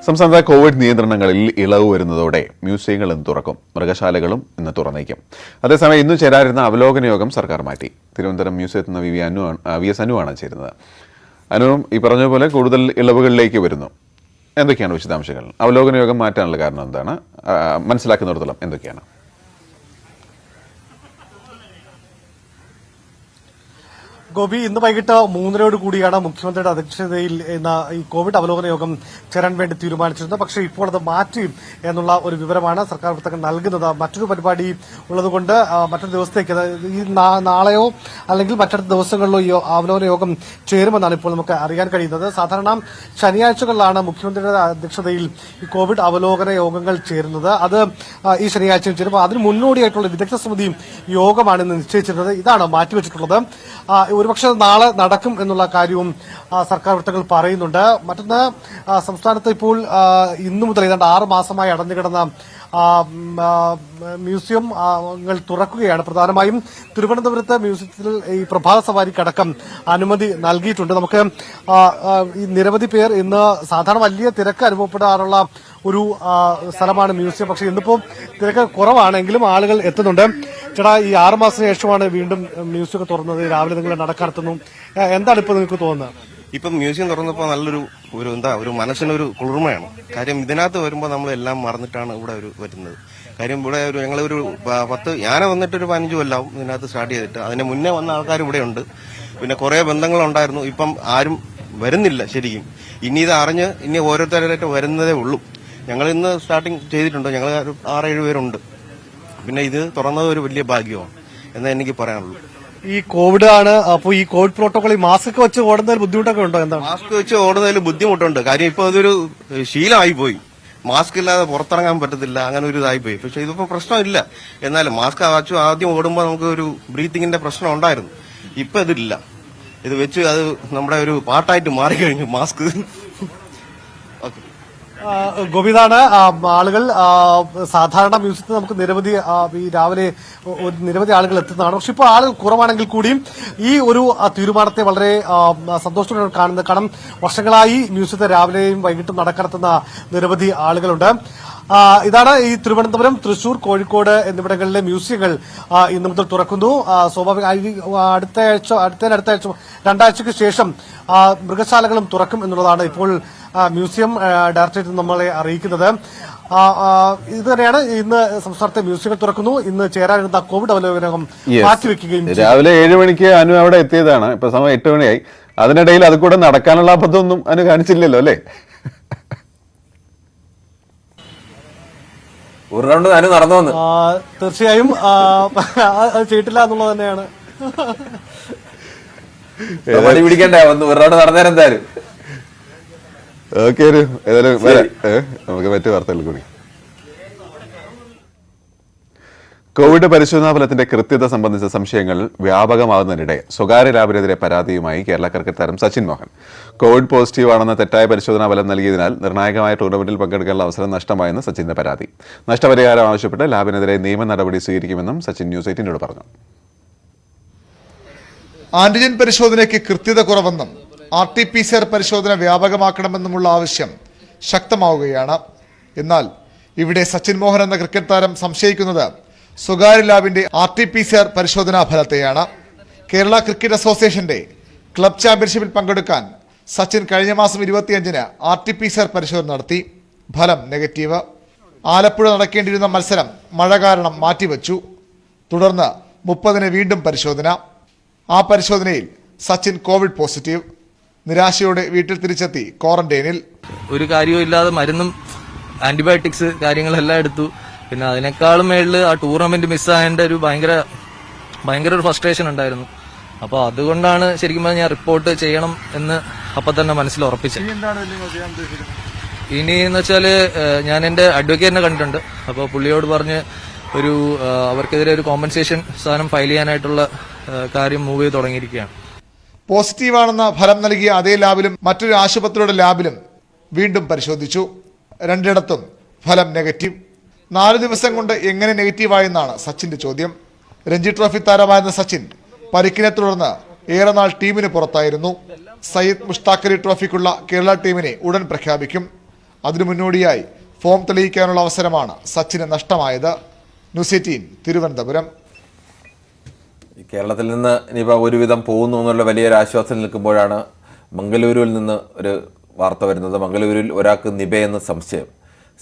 സംസ്ഥാനത്തെ കോവിഡ് നിയന്ത്രണങ്ങളിൽ ഇളവ് വരുന്നതോടെ മ്യൂസിയങ്ങൾ ഇന്ന് തുറക്കും, മൃഗശാലകളും ഇന്ന് തുറന്നേക്കും. അതേസമയം ഇന്ന് ചേരാനിരുന്ന അവലോകന യോഗം സർക്കാർ മാറ്റി. തിരുവനന്തപുരം മ്യൂസിയത്തിൽ നിന്ന് വി എസ് അനുവാണ് ചേരുന്നത്. അനുവും ഈ പറഞ്ഞതുപോലെ കൂടുതൽ ഇളവുകളിലേക്ക് വരുന്നു. എന്തൊക്കെയാണ് വിശദാംശങ്ങൾ? അവലോകന യോഗം മാറ്റാനുള്ള കാരണം എന്താണ്? മനസ്സിലാക്കുന്നിടത്തോളം എന്തൊക്കെയാണ്? ഗോപി, ഇന്ന് വൈകിട്ട് 3:30 കൂടിയാണ് മുഖ്യമന്ത്രിയുടെ അധ്യക്ഷതയിൽ ഈ കോവിഡ് അവലോകന യോഗം ചേരാൻ വേണ്ടി തീരുമാനിച്ചിരുന്നത്. പക്ഷേ ഇപ്പോൾ അത് മാറ്റി എന്നുള്ള ഒരു വിവരമാണ് സർക്കാർ വൃത്തങ്ങൾ നൽകുന്നത്. മറ്റൊരു പരിപാടി ഉള്ളതുകൊണ്ട് മറ്റൊരു ദിവസത്തേക്ക്, ഈ നാളെയോ അല്ലെങ്കിൽ മറ്റടുത്ത ദിവസങ്ങളിലോ ഈ അവലോകന യോഗം ചേരുമെന്നാണ് ഇപ്പോൾ നമുക്ക് അറിയാൻ കഴിയുന്നത്. സാധാരണ ശനിയാഴ്ചകളിലാണ് മുഖ്യമന്ത്രിയുടെ അധ്യക്ഷതയിൽ ഈ കോവിഡ് അവലോകന യോഗങ്ങൾ ചേരുന്നത്. അത് ഈ ശനിയാഴ്ച ചേരും. അതിന് മുന്നോടിയായിട്ടുള്ള വിദഗ്ധ സമിതി യോഗമാണ് ഇന്ന് നിശ്ചയിച്ചിരുന്നത്. ഇതാണ് മാറ്റിവെച്ചിട്ടുള്ളത്. ഒരുപക്ഷെ നാളെ നടക്കും എന്നുള്ള കാര്യവും സർക്കാർ വൃത്തങ്ങൾ പറയുന്നുണ്ട്. മറ്റൊന്ന്, സംസ്ഥാനത്ത് ഇപ്പോൾ ഇന്നു മുതൽ ഏതാണ്ട് 6 മാസമായി അടഞ്ഞുകിടന്ന മ്യൂസിയങ്ങൾ തുറക്കുകയാണ്. പ്രധാനമായും തിരുവനന്തപുരത്ത് മ്യൂസിയത്തിൽ ഈ പ്രഭാത സവാരിക്കടക്കം അനുമതി നൽകിയിട്ടുണ്ട്. നമുക്ക് ഈ നിരവധി പേർ ഇന്ന് സാധാരണ വലിയ തിരക്ക് അനുഭവപ്പെടാറുള്ള ഒരു സ്ഥലമാണ് മ്യൂസിയം. പക്ഷേ ഇന്നിപ്പോൾ തിരക്ക് കുറവാണെങ്കിലും ആളുകൾ എത്തുന്നുണ്ട്. ചേട്ടാ, ഈ 6 മാസത്തിന് ശേഷമാണ് വീണ്ടും മ്യൂസിയം തുറന്നത്. രാവിലെ നിങ്ങൾ നടക്കാനെത്തുന്നു. എന്താണ് ഇപ്പോൾ നിങ്ങൾക്ക് തോന്നുന്നത്? ഇപ്പം മ്യൂസിയം തുറന്നപ്പോൾ നല്ലൊരു ഒരു മനസ്സിനൊരു കുളിർമയാണ്. കാര്യം ഇതിനകത്ത് വരുമ്പോൾ നമ്മളെല്ലാം മറന്നിട്ടാണ് ഇവിടെ വരുന്നത്. കാര്യം ഇവിടെ ഞങ്ങളൊരു 10 ഞാന വന്നിട്ട് ഒരു 15 കൊല്ലാവും ഇതിനകത്ത് സ്റ്റാർട്ട് ചെയ്തിട്ട്. അതിന് മുന്നേ വന്ന ആൾക്കാർ ഇവിടെ ഉണ്ട്. പിന്നെ കുറെ ബന്ധങ്ങളുണ്ടായിരുന്നു. ഇപ്പം ആരും വരുന്നില്ല ശരിക്കും. ഇനി ഇത് അറിഞ്ഞ് ഇനി ഓരോരുത്തരായിട്ട് വരുന്നതേ ഉള്ളൂ. ഞങ്ങൾ ഇന്ന് സ്റ്റാർട്ടിങ് ചെയ്തിട്ടുണ്ട്. ഞങ്ങൾ 6-7 പേരുണ്ട്. പിന്നെ ഇത് തുറന്നത് ഒരു വലിയ ഭാഗ്യമാണ് എന്നേ എനിക്ക് പറയാനുള്ളൂ. ഈ കോവിഡ് ആണ്, അപ്പോൾ ഈ കോവിഡ് പ്രോട്ടോകോൾ മാസ്ക് വെച്ച് ഓടുന്നതിൽ ബുദ്ധിമുട്ടൊക്കെ ഉണ്ടോ? എന്താണ്? മാസ്ക് വെച്ച് ഓടുന്നതിൽ ബുദ്ധിമുട്ടുണ്ട്. കാര്യം ഇപ്പൊ അതൊരു ശീലമായി പോയി. മാസ്ക് ഇല്ലാതെ പുറത്തിറങ്ങാൻ പറ്റത്തില്ല, അങ്ങനെ ഒരു ഇതായി പോയി. പക്ഷെ ഇതിപ്പോ പ്രശ്നമില്ല. എന്നാലും മാസ്ക് ആദ്യം ഓടുമ്പോൾ നമുക്ക് ഒരു ബ്രീത്തിങ്ങിന്റെ പ്രശ്നം ഉണ്ടായിരുന്നു. ഇപ്പൊ ഇതില്ല. ഇത് വെച്ച് അത് നമ്മുടെ ഒരു പാട്ടായിട്ട് മാറിക്കഴിഞ്ഞു മാസ്ക്. ഗോപിതാണ് ആളുകൾ സാധാരണ മ്യൂസിയത്തിൽ നമുക്ക് നിരവധി ഈ രാവിലെ നിരവധി ആളുകൾ എത്തുന്നതാണ്. പക്ഷെ ഇപ്പോൾ ആളുകൾ കുറവാണെങ്കിൽ കൂടിയും ഈ ഒരു തീരുമാനത്തെ വളരെ സന്തോഷത്തോടെ കാണുന്നത്. കാരണം വർഷങ്ങളായി മ്യൂസിയത്തെ രാവിലെയും വൈകിട്ടും നടക്കടത്തുന്ന നിരവധി ആളുകളുണ്ട്. ഇതാണ് ഈ തിരുവനന്തപുരം, തൃശൂർ, കോഴിക്കോട് എന്നിവിടങ്ങളിലെ മ്യൂസിയങ്ങൾ ഇന്നു മുതൽ തുറക്കുന്നു. സ്വാഭാവികമായി അടുത്ത ആഴ്ച 2 ആഴ്ചയ്ക്ക് ശേഷം മൃഗശാലകളും തുറക്കും എന്നുള്ളതാണ് ഇപ്പോൾ മ്യൂസിയം ഡയറക്ടറേറ്റ് നമ്മളെ അറിയിക്കുന്നത്. ഇത് തന്നെയാണ് ഇന്ന് സംസ്ഥാനത്തെ മ്യൂസിയങ്ങൾ തുറക്കുന്നു. ഇന്ന് ചേരാനിരുന്ന കോവിഡ് അവലോകനം മാറ്റിവെക്കുകയും രാവിലെ 7 മണിക്ക് അനു അവിടെ എത്തിയതാണ്. ഇപ്പൊ സമയം 8 മണിയായി. അതിനിടയിൽ അത് കൂടെ നടക്കാനുള്ള അബദ്ധമൊന്നും അനു കാണിച്ചില്ലല്ലോ അല്ലേ? ഒരു റൗണ്ട് അനു നടന്നു വന്നു. തീർച്ചയായും ചെയ്തിട്ടില്ല എന്നുള്ളത് തന്നെയാണ്. പണി പിടിക്കണ്ടേ, ഒന്ന് ഒരു റൗണ്ട് നടന്നേരം എന്തായാലും. ഓക്കെ, ഏതായാലും നമുക്ക് മറ്റു വാർത്തകൾ കൂടി. കോവിഡ് പരിശോധനാ ഫലത്തിന്റെ കൃത്യത സംബന്ധിച്ച സംശയങ്ങൾ വ്യാപകമാകുന്നതിനിടെ സ്വകാര്യ ലാബിനെതിരെ പരാതിയുമായി കേരള ക്രിക്കറ്റ് താരം സച്ചിൻ മോഹൻ. കോവിഡ് പോസിറ്റീവ് ആണെന്ന തെറ്റായ പരിശോധനാ ഫലം നൽകിയതിനാൽ നിർണായകമായ ടൂർണമെന്റിൽ പങ്കെടുക്കാനുള്ള അവസരം നഷ്ടമായെന്ന് സച്ചിന്റെ പരാതി. നഷ്ടപരിഹാരം ആവശ്യപ്പെട്ട് ലാബിനെതിരെ നിയമ നടപടി സ്വീകരിക്കുമെന്നും സച്ചിൻ ന്യൂസ് 18 പറഞ്ഞു. ആന്റിജൻ പരിശോധനയ്ക്ക് കൃത്യത കുറവെന്നും RT-PCR പരിശോധന വ്യാപകമാക്കണമെന്നുമുള്ള ആവശ്യം ശക്തമാവുകയാണ്. എന്നാൽ ഇവിടെ സച്ചിൻ മോഹൻ എന്ന ക്രിക്കറ്റ് താരം സംശയിക്കുന്നത് സ്വകാര്യ ലാബിന്റെ RT-PCR പരിശോധനാ ഫലത്തെയാണ്. കേരള ക്രിക്കറ്റ് അസോസിയേഷന്റെ ക്ലബ് ചാമ്പ്യൻഷിപ്പിൽ പങ്കെടുക്കാൻ സച്ചിൻ കഴിഞ്ഞ മാസം 25-ന് RT-PCR പരിശോധന നടത്തി. ഫലം നെഗറ്റീവ്. ആലപ്പുഴ നടക്കേണ്ടിയിരുന്ന മത്സരം മഴ കാരണം മാറ്റിവെച്ചു. തുടർന്ന് 30-ന് വീണ്ടും പരിശോധന. ആ പരിശോധനയിൽ സച്ചിൻ കോവിഡ് പോസിറ്റീവ്. നിരാശയോടെ വീട്ടിൽ തിരിച്ചെത്തി ക്വാറന്റൈനിൽ. ഒരു കാര്യവും ഇല്ലാതെ മരുന്നും ആന്റിബയോട്ടിക്സ് കാര്യങ്ങളെല്ലാം എടുത്തു. പിന്നെ അതിനേക്കാളും മേളിൽ ആ ടൂർണമെന്റ് മിസ്സായതിന്റെ ഒരു ഭയങ്കര ഒരു ഫ്രസ്ട്രേഷൻ ഉണ്ടായിരുന്നു. അപ്പൊ അതുകൊണ്ടാണ് ശരിക്കും ഞാൻ റിപ്പോർട്ട് ചെയ്യണം എന്ന് അപ്പൊ തന്നെ മനസ്സിൽ ഉറപ്പിച്ചത്. ഇനി എന്ന് വെച്ചാല് ഞാൻ എന്റെ അഡ്വക്കേറ്റിനെ കണ്ടിട്ടുണ്ട്. അപ്പോൾ പുള്ളിയോട് പറഞ്ഞ് അവർക്കെതിരെ ഒരു കോമ്പൻസേഷൻ സാധനം ഫയൽ ചെയ്യാനായിട്ടുള്ള കാര്യം മൂവ് ചെയ്ത് തുടങ്ങിയിരിക്കുകയാണ്. പോസിറ്റീവാണെന്ന ഫലം നൽകിയ അതേ ലാബിലും മറ്റൊരു ആശുപത്രിയുടെ ലാബിലും വീണ്ടും പരിശോധിച്ചു. 2ഇടത്തും ഫലം നെഗറ്റീവ്. 4 ദിവസം കൊണ്ട് എങ്ങനെ നെഗറ്റീവായെന്നാണ് സച്ചിന്റെ ചോദ്യം. രഞ്ജി ട്രോഫി താരമായിരുന്ന സച്ചിൻ പരിക്കിനെ തുടർന്ന് ഏറെ നാൾ ടീമിന് പുറത്തായിരുന്നു. സയ്യിദ് മുഷ്താഖ് അലി ട്രോഫിക്കുള്ള കേരള ടീമിനെ ഉടൻ പ്രഖ്യാപിക്കും. അതിനു മുന്നോടിയായി ഫോം തെളിയിക്കാനുള്ള അവസരമാണ് സച്ചിന് നഷ്ടമായത്. ന്യൂസ് 18 തിരുവനന്തപുരം. കേരളത്തിൽ നിന്ന് ഇനിയിപ്പോൾ ഒരുവിധം പോകുന്നു എന്നുള്ള വലിയൊരു ആശ്വാസം നിൽക്കുമ്പോഴാണ് മംഗലൂരുവിൽ നിന്ന് ഒരു വാർത്ത വരുന്നത്. മംഗലൂരിൽ ഒരാൾക്ക് നിപയെന്ന് സംശയം.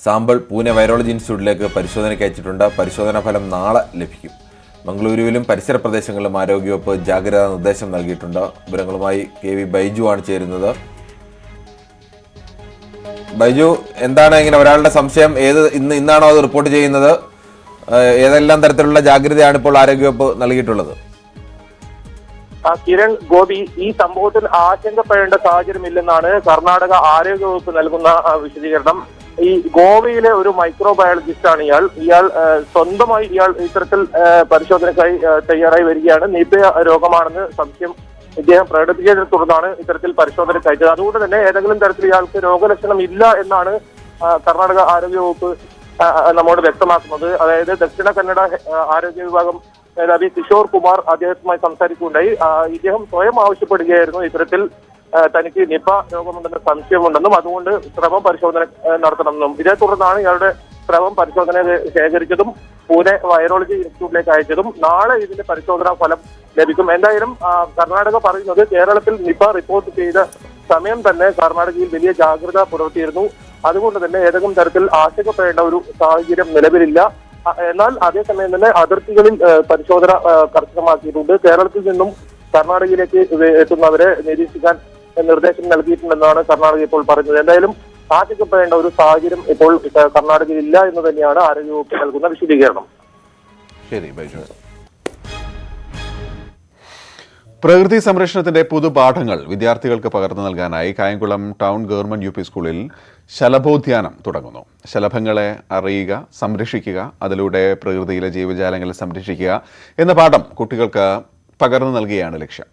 സാമ്പിൾ പൂനെ വൈറോളജി ഇൻസ്റ്റിറ്റ്യൂട്ടിലേക്ക് പരിശോധനയ്ക്ക് അയച്ചിട്ടുണ്ട്. പരിശോധനാ ഫലം നാളെ ലഭിക്കും. മംഗളൂരുവിലും പരിസര പ്രദേശങ്ങളിലും ആരോഗ്യവകുപ്പ് ജാഗ്രതാ നിർദ്ദേശം നൽകിയിട്ടുണ്ട്. വിവരങ്ങളുമായി KV ബൈജു ആണ് ചേരുന്നത്. ബൈജു, എന്താണ് ഇങ്ങനെ ഒരാളുടെ സംശയം? ഇന്നാണോ അത് റിപ്പോർട്ട് ചെയ്യുന്നത്? ഏതെല്ലാം തരത്തിലുള്ള ജാഗ്രതയാണ് ഇപ്പോൾ ആരോഗ്യവകുപ്പ് നൽകിയിട്ടുള്ളത്? കിരൺ, ഗോപി, ഈ സംഭവത്തിൽ ആശങ്കപ്പെടേണ്ട സാഹചര്യമില്ലെന്നാണ് കർണാടക ആരോഗ്യവകുപ്പ് നൽകുന്ന വിശദീകരണം. ഈ ഗോവയിലെ ഒരു മൈക്രോബയോളജിസ്റ്റ് ആണ് ഇയാൾ സ്വന്തമായി ഇത്തരത്തിൽ പരിശോധനയ്ക്കായി തയ്യാറായി വരികയാണ്. നിപ രോഗമാണെന്ന് സംശയം ഇദ്ദേഹം പ്രകടിപ്പിച്ചതിനെ തുടർന്നാണ് ഇത്തരത്തിൽ പരിശോധനയ്ക്ക് അയച്ചത്. അതുകൊണ്ട് തന്നെ ഏതെങ്കിലും തരത്തിൽ ഇയാൾക്ക് രോഗലക്ഷണം ഇല്ല എന്നാണ് കർണാടക ആരോഗ്യവകുപ്പ് നമ്മോട് വ്യക്തമാക്കുന്നത്. അതായത് ദക്ഷിണ കന്നഡ ആരോഗ്യ വിഭാഗം മേധാവി കിഷോർ കുമാർ അദ്ദേഹവുമായി സംസാരിക്കുകയുണ്ടായി. ഇദ്ദേഹം സ്വയം ആവശ്യപ്പെടുകയായിരുന്നു ഇത്തരത്തിൽ തനിക്ക് നിപ രോഗമുണ്ടെന്ന് സംശയമുണ്ടെന്നും അതുകൊണ്ട് സ്രവം പരിശോധന നടത്തണമെന്നും. ഇതേ തുടർന്നാണ് ഇയാളുടെ സ്രവം പരിശോധന ശേഖരിച്ചതും പൂനെ വൈറോളജി ഇൻസ്റ്റിറ്റ്യൂട്ടിലേക്ക് അയച്ചതും. നാളെ ഇതിന്റെ പരിശോധനാ ഫലം ലഭിക്കും. എന്തായാലും കർണാടക പറയുന്നത് കേരളത്തിൽ നിപ റിപ്പോർട്ട് ചെയ്ത സമയം തന്നെ കർണാടകയിൽ വലിയ ജാഗ്രത പുലർത്തിയിരുന്നു. അതുകൊണ്ട് തന്നെ ഏതെങ്കിലും തരത്തിൽ ആശങ്കപ്പെടേണ്ട ഒരു സാഹചര്യം നിലവിലില്ല. എന്നാൽ അതേസമയം തന്നെ അതിർത്തികളിൽ പരിശോധന കർശനമാക്കിയിട്ടുണ്ട്. കേരളത്തിൽ നിന്നും കർണാടകയിലേക്ക് എത്തുന്നവരെ നിരീക്ഷിക്കാൻ നിർദ്ദേശം നൽകിയിട്ടുണ്ടെന്നാണ് കർണാടക ഇപ്പോൾ പറയുന്നത്. എന്തായാലും ആശങ്കപ്പെടേണ്ട ഒരു സാഹചര്യം ഇപ്പോൾ കർണാടകയിൽ ഇല്ല എന്ന് തന്നെയാണ് ആരോഗ്യവകുപ്പ് നൽകുന്ന വിശദീകരണം. ശരി ബൈജു. പ്രകൃതി സംരക്ഷണത്തിന്റെ പുതുപാഠങ്ങൾ വിദ്യാർത്ഥികൾക്ക് പകർന്നു നൽകാനായി കായംകുളം ടൗൺ ഗവൺമെന്റ് UP സ്കൂളിൽ ശലഭോദ്യാനം തുടങ്ങുന്നു. ശലഭങ്ങളെ അറിയുക, സംരക്ഷിക്കുക, അതിലൂടെ പ്രകൃതിയിലെ ജീവജാലങ്ങളെ സംരക്ഷിക്കുക എന്ന പാഠം കുട്ടികൾക്ക് പകർന്നു നൽകുകയാണ് ലക്ഷ്യം.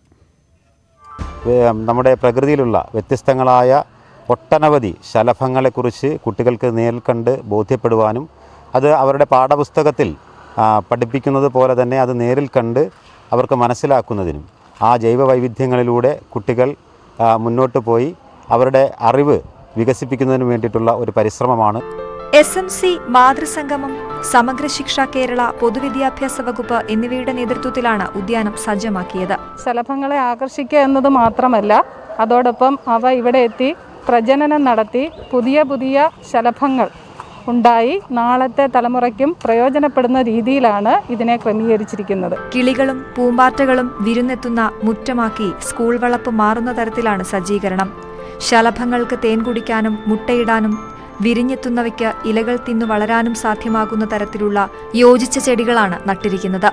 നമ്മുടെ പ്രകൃതിയിലുള്ള വ്യത്യസ്തങ്ങളായ ഒട്ടനവധി ശലഭങ്ങളെക്കുറിച്ച് കുട്ടികൾക്ക് നേരിൽ കണ്ട് ബോധ്യപ്പെടുവാനും അത് അവരുടെ പാഠപുസ്തകത്തിൽ പഠിപ്പിക്കുന്നത് പോലെ തന്നെ അത് നേരിൽ കണ്ട് അവർക്ക് മനസ്സിലാക്കുന്നതിനും ആ ജൈവ വൈവിധ്യങ്ങളിലൂടെ കുട്ടികൾ മുന്നോട്ട് പോയി അവരുടെ അറിവ് വികസിപ്പിക്കുന്നതിന് വേണ്ടിയിട്ടുള്ള ഒരു പരിശ്രമമാണ്. SMC മാതൃസംഗമം, സമഗ്ര ശിക്ഷ കേരള, പൊതുവിദ്യാഭ്യാസ വകുപ്പ് എന്നിവയുടെ നേതൃത്വത്തിലാണ് ഉദ്യാനം സജ്ജമാക്കിയത്. ശലഭങ്ങളെ ആകർഷിക്കുക എന്നത് മാത്രമല്ല, അതോടൊപ്പം അവ ഇവിടെ എത്തി പ്രജനനം നടത്തി പുതിയ പുതിയ ശലഭങ്ങൾ ഉണ്ടായി നാളത്തെ തലമുറയ്ക്കും പ്രയോജനപ്പെടുന്ന രീതിയിലാണ് ഇതിനെ ക്രമീകരിച്ചിരിക്കുന്നത്. കിളികളും പൂമ്പാറ്റകളും വിരുന്നെത്തുന്ന മുറ്റമാക്കി സ്കൂൾ വളപ്പ് മാറുന്ന തരത്തിലാണ് സജ്ജീകരണം. ശലഭങ്ങൾക്ക് തേൻ കുടിക്കാനും മുട്ടയിടാനും വിരിഞ്ഞെത്തുന്നവയ്ക്ക് ഇലകൾ തിന്നു വളരാനും സാധ്യമാകുന്ന തരത്തിലുള്ള യോജിച്ച ചെടികളാണ് നട്ടിരിക്കുന്നത്.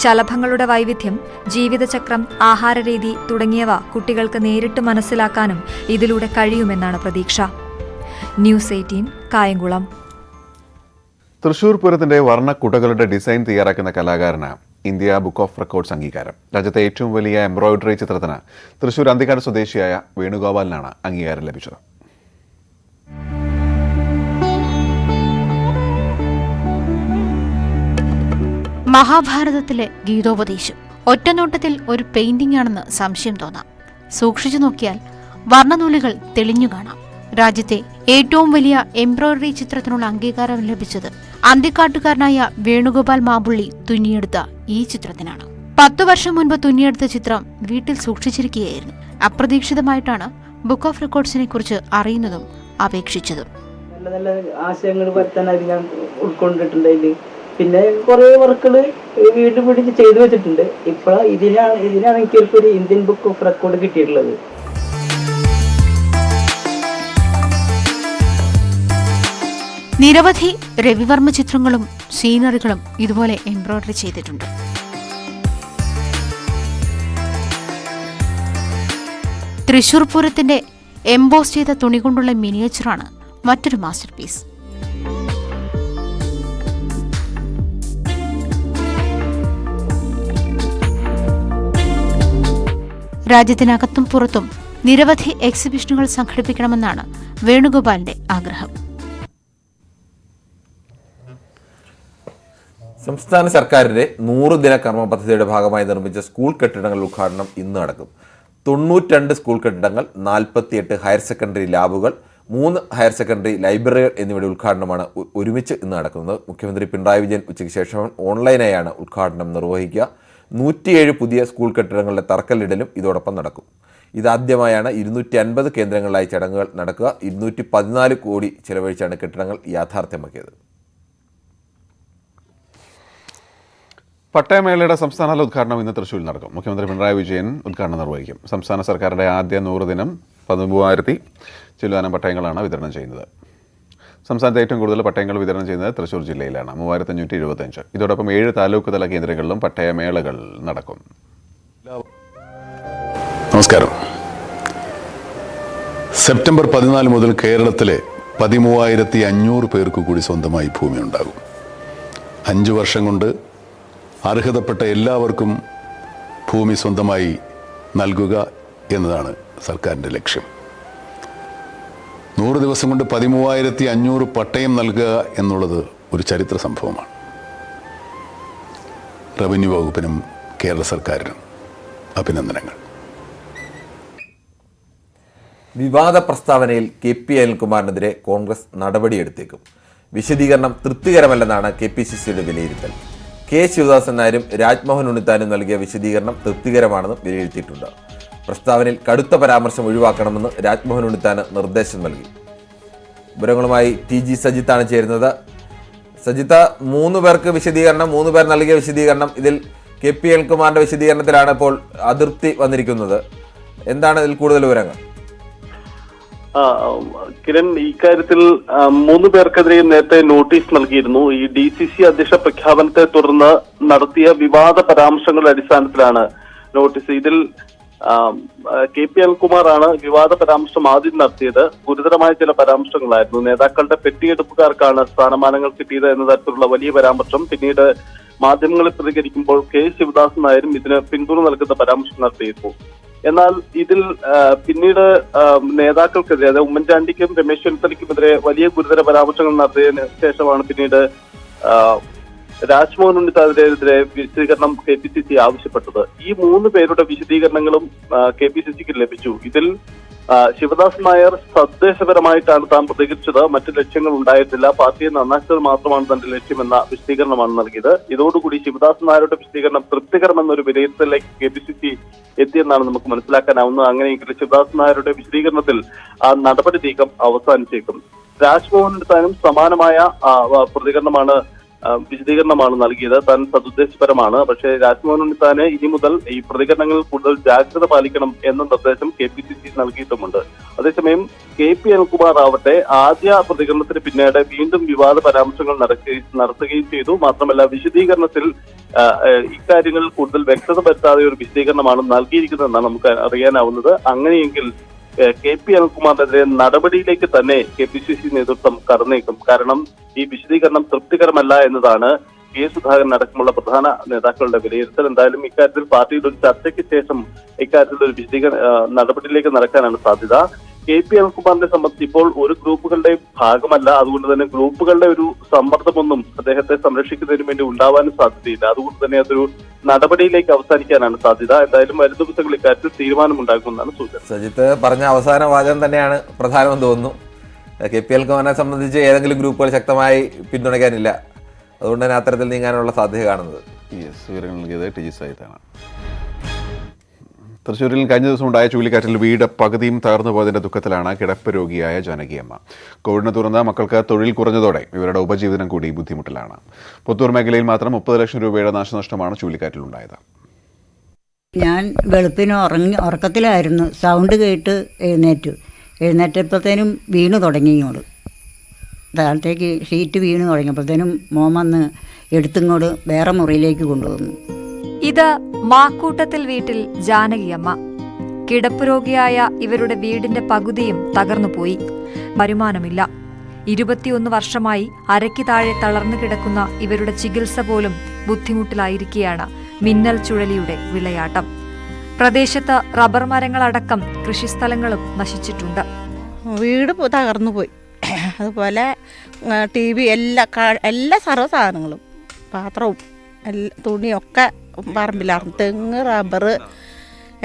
ശലഭങ്ങളുടെ വൈവിധ്യം, ജീവിതചക്രം, ആഹാരരീതി തുടങ്ങിയവ കുട്ടികൾക്ക് നേരിട്ട് മനസ്സിലാക്കാനും ഇതിലൂടെ കഴിയുമെന്നാണ് പ്രതീക്ഷ. ന്യൂസ് 18 കായംകുളം. തൃശൂർ പൂരത്തിന്റെ വർണ്ണക്കുടകളുടെ ഡിസൈൻ തയ്യാറാക്കുന്ന കലാകാരന് ഇന്ത്യ ബുക്ക് ഓഫ് റെക്കോർഡ്സ് അംഗീകാരം. രാജ്യത്തെ ഏറ്റവും വലിയ എംബ്രോയിഡറി ചിത്രത്തിന് തൃശൂർ അന്തിക്കാട് സ്വദേശിയായ വേണുഗോപാലിനാണ് അംഗീകാരം ലഭിച്ചത്. മഹാഭാരതത്തിലെ ഗീതോപദേശം ഒറ്റനോട്ടത്തിൽ ഒരു പെയിന്റിംഗ് ആണെന്ന് സംശയം തോന്നാം. സൂക്ഷിച്ചു നോക്കിയാൽ വർണ്ണനൂലുകൾ തെളിഞ്ഞു കാണാം. രാജ്യത്തെ ഏറ്റവും വലിയ എംബ്രോയിഡറി ചിത്രത്തിനുള്ള അംഗീകാരം ലഭിച്ചത് അന്തിക്കാട്ടുകാരനായ വേണുഗോപാൽ മാമ്പുള്ളി തുന്നിയെടുത്ത ഈ ചിത്രത്തിനാണ്. 10 വർഷം മുൻപ് തുന്നിയെടുത്ത ചിത്രം വീട്ടിൽ സൂക്ഷിച്ചിരിക്കുകയായിരുന്നു. അപ്രതീക്ഷിതമായിട്ടാണ് ബുക്ക് ഓഫ് റെക്കോർഡ്സിനെ കുറിച്ച് അറിയുന്നതും അപേക്ഷിച്ചതും. നല്ല നല്ല ആശയങ്ങൾ വരുത്താനായി ഞാൻ ഉൾക്കൊണ്ടിട്ടുണ്ട്. പിന്നെ കുറെ വർക്കുകൾ വീണ്ടും പിടിച്ച് ചെയ്തു വെച്ചിട്ടുണ്ട്. ഇതിനാണ് എനിക്കൊരു ഇന്ത്യൻ ബുക്ക് ഓഫ് റെക്കോർഡ് കിട്ടിയിട്ടുള്ളത്. നിരവധി രവിവർമ്മ ചിത്രങ്ങളും സീനറികളും ഇതുപോലെ എംബ്രോയിഡറി ചെയ്തിട്ടുണ്ട്. തൃശൂർ പൂരത്തിന്റെ എംബോസ് ചെയ്ത തുണി കൊണ്ടുള്ള മിനിയേച്ചറാണ് മറ്റൊരു മാസ്റ്റർ പീസ്. രാജ്യത്തിനകത്തും പുറത്തും നിരവധി എക്സിബിഷനുകൾ സംഘടിപ്പിക്കണമെന്നാണ് വേണുഗോപാലിന്റെ ആഗ്രഹം. സംസ്ഥാന സർക്കാരിന്റെ 100 ദിന കർമ്മ പദ്ധതിയുടെ ഭാഗമായി നിർമ്മിച്ച സ്കൂൾ കെട്ടിടങ്ങളുടെ ഉദ്ഘാടനം ഇന്ന് നടക്കും. 92 സ്കൂൾ കെട്ടിടങ്ങൾ, 48 ഹയർ സെക്കൻഡറി ലാബുകൾ, 3 ഹയർ സെക്കൻഡറി ലൈബ്രറികൾ എന്നിവയുടെ ഉദ്ഘാടനമാണ് ഒരുമിച്ച് ഇന്ന് നടക്കുന്നത്. മുഖ്യമന്ത്രി പിണറായി വിജയൻ ഉച്ചയ്ക്ക് ശേഷം ഓൺലൈനായാണ് ഉദ്ഘാടനം നിർവഹിക്കുക. 107 പുതിയ സ്കൂൾ കെട്ടിടങ്ങളുടെ തറക്കല്ലിടലും ഇതോടൊപ്പം നടക്കും. ഇതാദ്യമായാണ് 250 കേന്ദ്രങ്ങളിലായി ചടങ്ങുകൾ നടക്കുക. 214 കോടി ചെലവഴിച്ചാണ് കെട്ടിടങ്ങൾ യാഥാർത്ഥ്യമാക്കിയത്. പട്ടയമേളയുടെ സംസ്ഥാനതല ഉദ്ഘാടനം ഇന്ന് തൃശ്ശൂരിൽ നടക്കും. മുഖ്യമന്ത്രി പിണറായി വിജയൻ ഉദ്ഘാടനം നിർവഹിക്കും. സംസ്ഥാന സർക്കാരിന്റെ ആദ്യ 100 ദിനം 13,000 ചില്ലുവാനം പട്ടയങ്ങളാണ് വിതരണം ചെയ്യുന്നത്. സംസ്ഥാനത്ത് ഏറ്റവും കൂടുതൽ പട്ടയങ്ങൾ വിതരണം ചെയ്യുന്നത് തൃശ്ശൂർ ജില്ലയിലാണ്, 3575. ഇതോടൊപ്പം 7 താലൂക്ക് തല കേന്ദ്രങ്ങളിലും പട്ടയമേളകൾ നടക്കും. നമസ്കാരം. സെപ്റ്റംബർ 14 മുതൽ കേരളത്തിലെ 13,500 പേർക്ക് കൂടി സ്വന്തമായി ഭൂമി ഉണ്ടാകും. 5 വർഷം കൊണ്ട് അർഹതപ്പെട്ട എല്ലാവർക്കും ഭൂമി സ്വന്തമായി നൽകുക എന്നതാണ് സർക്കാരിൻ്റെ ലക്ഷ്യം. 100 ദിവസം കൊണ്ട് 13,500 പട്ടയം നൽകുക എന്നുള്ളത് ഒരു ചരിത്ര സംഭവമാണ്. റവന്യൂ വകുപ്പിനും കേരള സർക്കാരിനും അഭിനന്ദനങ്ങൾ. വിവാദ പ്രസ്താവനയിൽ KP അനിൽകുമാറിനെതിരെ കോൺഗ്രസ് നടപടിയെടുത്തേക്കും. വിശദീകരണം തൃപ്തികരമല്ലെന്നാണ് KPCCയുടെ വിലയിരുത്തൽ. K. ശിവദാസൻ നായരും രാജ്മോഹൻ ഉണ്ണിത്താനും നൽകിയ വിശദീകരണം തൃപ്തികരമാണെന്ന് വിലയിരുത്തിയിട്ടുണ്ട്. പ്രസ്താവനയിൽ കടുത്ത പരാമർശം ഒഴിവാക്കണമെന്ന് രാജ്മോഹൻ ഉണ്ണിത്താന് നിർദ്ദേശം നൽകി. വിവരങ്ങളുമായി TG സജിത്താണ് ചേരുന്നത്. സജിത്ത, 3 പേർക്ക് വിശദീകരണം, 3 പേർ നൽകിയ വിശദീകരണം, ഇതിൽ KP അനിൽകുമാറിന്റെ വിശദീകരണത്തിലാണ് ഇപ്പോൾ അതൃപ്തി വന്നിരിക്കുന്നത്. എന്താണ് ഇതിൽ കൂടുതൽ വിവരങ്ങൾ? കിരൺ, ഇക്കാര്യത്തിൽ 3 പേർക്കെതിരെ നേരത്തെ നോട്ടീസ് നൽകിയിരുന്നു. ഈ DCC അധ്യക്ഷ പ്രഖ്യാപനത്തെ തുടർന്ന് നടത്തിയ വിവാദ പരാമർശങ്ങളുടെ അടിസ്ഥാനത്തിലാണ് നോട്ടീസ്. ഇതിൽ KP അനിൽകുമാറാണ് വിവാദ പരാമർശം ആദ്യം നടത്തിയത്. ഗുരുതരമായ ചില പരാമർശങ്ങളായിരുന്നു. നേതാക്കളുടെ പെട്ടിയെടുപ്പുകാർക്കാണ് സ്ഥാനമാനങ്ങൾ കിട്ടിയത് എന്ന തരത്തിലുള്ള വലിയ പരാമർശം. പിന്നീട് മാധ്യമങ്ങളിൽ പ്രതികരിക്കുമ്പോൾ K. ശിവദാസൻ നായരും ഇതിന് പിന്തുണ നൽകുന്ന പരാമർശം നടത്തിയിരുന്നു. എന്നാൽ ഇതിൽ പിന്നീട് നേതാക്കൾക്കെതിരെ, അതായത് ഉമ്മൻചാണ്ടിക്കും രമേശ് ചെന്നിത്തലയ്ക്കുമെതിരെ വലിയ ഗുരുതര പരാമർശങ്ങൾ നടത്തിയതിന് ശേഷമാണ് പിന്നീട് രാജ്മോഹൻ ഉണ്ണിത്താനെതിരെ വിശദീകരണം KPCC ആവശ്യപ്പെട്ടത്. ഈ 3 പേരുടെ വിശദീകരണങ്ങളും KPCCക്ക് ലഭിച്ചു. ഇതിൽ ശിവദാസൻ നായർ സദ്ദേശപരമായിട്ടാണ് താൻ പ്രതികരിച്ചത്, മറ്റു ലക്ഷ്യങ്ങൾ ഉണ്ടായിരുന്നില്ല, പാർട്ടിയെ നന്നാക്കുന്നത് മാത്രമാണ് തന്റെ ലക്ഷ്യമെന്ന വിശദീകരണമാണ് നൽകിയത്. ഇതോടുകൂടി ശിവദാസൻ നായരുടെ വിശദീകരണം തൃപ്തികരമെന്നൊരു വിലയിരുത്തലിലേക്ക് KPCC എത്തിയെന്നാണ് നമുക്ക് മനസ്സിലാക്കാനാവുന്നത്. അങ്ങനെയെങ്കിൽ ശിവദാസൻ നായരുടെ വിശദീകരണത്തിൽ ആ നടപടി നീക്കം അവസാനിച്ചേക്കും. രാജ്മോഹൻ ഉണ്ണിത്താനും സമാനമായ വിശദീകരണമാണ് നൽകിയത്. താൻ സതുദ്ദേശപരമാണ്. പക്ഷേ രാജ്മോഹൻ ഉണ്ണിത്താന് ഇനി മുതൽ ഈ പ്രതികരണങ്ങളിൽ കൂടുതൽ ജാഗ്രത പാലിക്കണം എന്ന നിർദ്ദേശം KPCC നൽകിയിട്ടുമുണ്ട്. അതേസമയം KP അനിൽകുമാർ ആവട്ടെ ആദ്യ പ്രതികരണത്തിന് പിന്നീട് വീണ്ടും വിവാദ പരാമർശങ്ങൾ നടത്തുകയും ചെയ്തു. മാത്രമല്ല വിശദീകരണത്തിൽ ഇക്കാര്യങ്ങളിൽ കൂടുതൽ വ്യക്തത വരുത്താതെ ഒരു വിശദീകരണമാണ് നൽകിയിരിക്കുന്നതെന്നാണ് നമുക്ക് അറിയാനാവുന്നത്. അങ്ങനെയെങ്കിൽ KP അനിൽകുമാറിനെതിരെ നടപടിയിലേക്ക് തന്നെ KPCC നേതൃത്വം കടന്നേക്കും. കാരണം ഈ വിശദീകരണം തൃപ്തികരമല്ല എന്നതാണ് K. സുധാകരൻ അടക്കമുള്ള പ്രധാന നേതാക്കളുടെ വിലയിരുത്തൽ. എന്തായാലും ഇക്കാര്യത്തിൽ പാർട്ടിയുടെ ഒരു ചർച്ചയ്ക്ക് ശേഷം ഇക്കാര്യത്തിൽ ഒരു നടപടിയിലേക്ക് നടക്കാനാണ് സാധ്യത. KP അനിൽകുമാറിനെ സംബന്ധിച്ച് ഇപ്പോൾ ഒരു ഗ്രൂപ്പുകളുടെ ഭാഗമല്ല. അതുകൊണ്ട് തന്നെ ഗ്രൂപ്പുകളുടെ ഒരു സമ്മർദ്ദമൊന്നും അദ്ദേഹത്തെ സംരക്ഷിക്കുന്നതിന് വേണ്ടി ഉണ്ടാവാനും സാധ്യതയില്ല. അതുകൊണ്ട് തന്നെ അതൊരു നടപടിയിലേക്ക് അവസാനിക്കാനാണ് സാധ്യത. എന്തായാലും വരും ദിവസങ്ങളിൽ ഇക്കാര്യത്തിൽ തീരുമാനമുണ്ടാകുമെന്നാണ് സൂചന. സജിത്ത് പറഞ്ഞ അവസാന വാചകം തന്നെയാണ് പ്രധാനമെന്ന് തോന്നുന്നു. KP അനിൽകുമാറിനെ സംബന്ധിച്ച് ഏതെങ്കിലും ഗ്രൂപ്പുകൾ ശക്തമായി പിന്തുണയ്ക്കാനില്ല. അതുകൊണ്ട് തന്നെ അത്തരത്തിൽ നീങ്ങാനുള്ള സാധ്യത കാണുന്നത്. വിവരങ്ങൾ നൽകിയത് TG സജിത്താണ്. തൃശ്ശൂരിൽ കഴിഞ്ഞ ദിവസം ഉണ്ടായ ചുഴലിക്കാറ്റിൽ വീട് പകുതിയും തകർന്നു പോയതിന്റെ ദുഃഖത്തിലാണ് കിടപ്പ് രോഗിയായ ജാനകിയമ്മ. കോവിഡിനെ തുടർന്ന് മക്കൾക്ക് തൊഴിൽ കുറഞ്ഞതോടെ ഇവരുടെ ഉപജീവനം കൂടി ബുദ്ധിമുട്ടിലാണ്. പുത്തൂർ മേഖലയിൽ മാത്രം 30 ലക്ഷം രൂപയുടെ നാശനഷ്ടമാണ് ചുഴലിക്കാറ്റിലുണ്ടായത്. ഞാൻ വെളുപ്പിന് ഉറക്കത്തിലായിരുന്നു. സൗണ്ട് കേട്ട് എഴുന്നേറ്റപ്പോഴത്തേനും വീണു തുടങ്ങിയോട് താഴത്തേക്ക് ഷീറ്റ് വീണു തുടങ്ങിയപ്പോഴത്തേനും മോൻ വന്ന് എടുത്തിങ്ങോട്ട് വേറെ മുറിയിലേക്ക് കൊണ്ടുവന്നു. ഇത് മാക്കൂട്ടത്തിൽ വീട്ടിൽ ജാനകിയമ്മ. കിടപ്പ് രോഗിയായ ഇവരുടെ വീടിന്റെ പകുതിയും തകർന്നുപോയി. വരുമാനമില്ല. 21 വർഷമായി അരയ്ക്ക് താഴെ തളർന്നു കിടക്കുന്ന ഇവരുടെ ചികിത്സ പോലും ബുദ്ധിമുട്ടിലായിരിക്കെയാണ് മിന്നൽ ചുഴലിയുടെ വിളയാട്ടം. പ്രദേശത്ത് റബ്ബർ മരങ്ങളടക്കം കൃഷിസ്ഥലങ്ങളും നശിച്ചിട്ടുണ്ട്. വീട് തകർന്നുപോയി. അതുപോലെ TV എല്ലാ സർവ്വ സാധനങ്ങളും, പാത്രവും തുണിയൊക്കെ പറമ്പിലായിരുന്നു. തെങ്ങ്, റബ്ബർ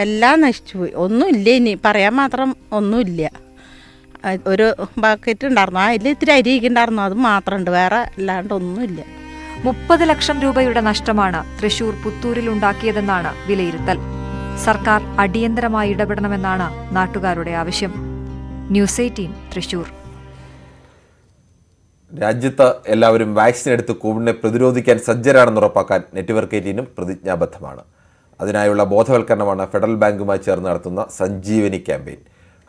എല്ലാം നശിച്ചുപോയി. ഒന്നുമില്ല, ഇനി പറയാൻ മാത്രം ഒന്നുമില്ല. ഒരു ബക്കറ്റ് ഉണ്ടായിരുന്നു, അതിൽ ഇത്തിരി അരി ഉണ്ടായിരുന്നു, അത് മാത്രമുണ്ട്, വേറെ അല്ലാണ്ട് ഒന്നുമില്ല. 30 ലക്ഷം രൂപയുടെ നഷ്ടമാണ് തൃശൂർ പുത്തൂരിൽ ഉണ്ടാക്കിയതെന്നാണ് വിലയിരുത്തൽ. സർക്കാർ അടിയന്തരമായി ഇടപെടണമെന്നാണ് നാട്ടുകാരുടെ ആവശ്യം. ന്യൂസ് 18 തൃശൂർ. രാജ്യത്ത് എല്ലാവരും വാക്സിൻ എടുത്ത് കോവിഡിനെ പ്രതിരോധിക്കാൻ സജ്ജരാണെന്ന് ഉറപ്പാക്കാൻ നെറ്റ്വർക്ക് 18 പ്രതിജ്ഞാബദ്ധമാണ്. അതിനായുള്ള ബോധവൽക്കരണമാണ് ഫെഡറൽ ബാങ്കുമായി ചേർന്ന് നടത്തുന്ന Sanjeevani campaign.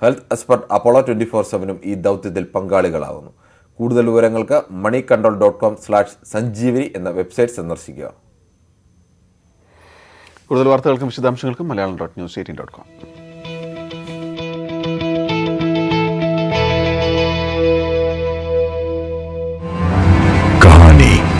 Health expert Apollo 24/7 ഈ ദൗത്യത്തിൽ പങ്കാളികളാവുന്നു. കൂടുതൽ വിവരങ്ങൾക്ക് moneycontrol.com/sanjeevani എന്ന വെബ്സൈറ്റ് സന്ദർശിക്കുക. കൂടുതൽ വാർത്തകൾക്കും വിശദാംശങ്ങൾക്കും മലയാളം.news18.com.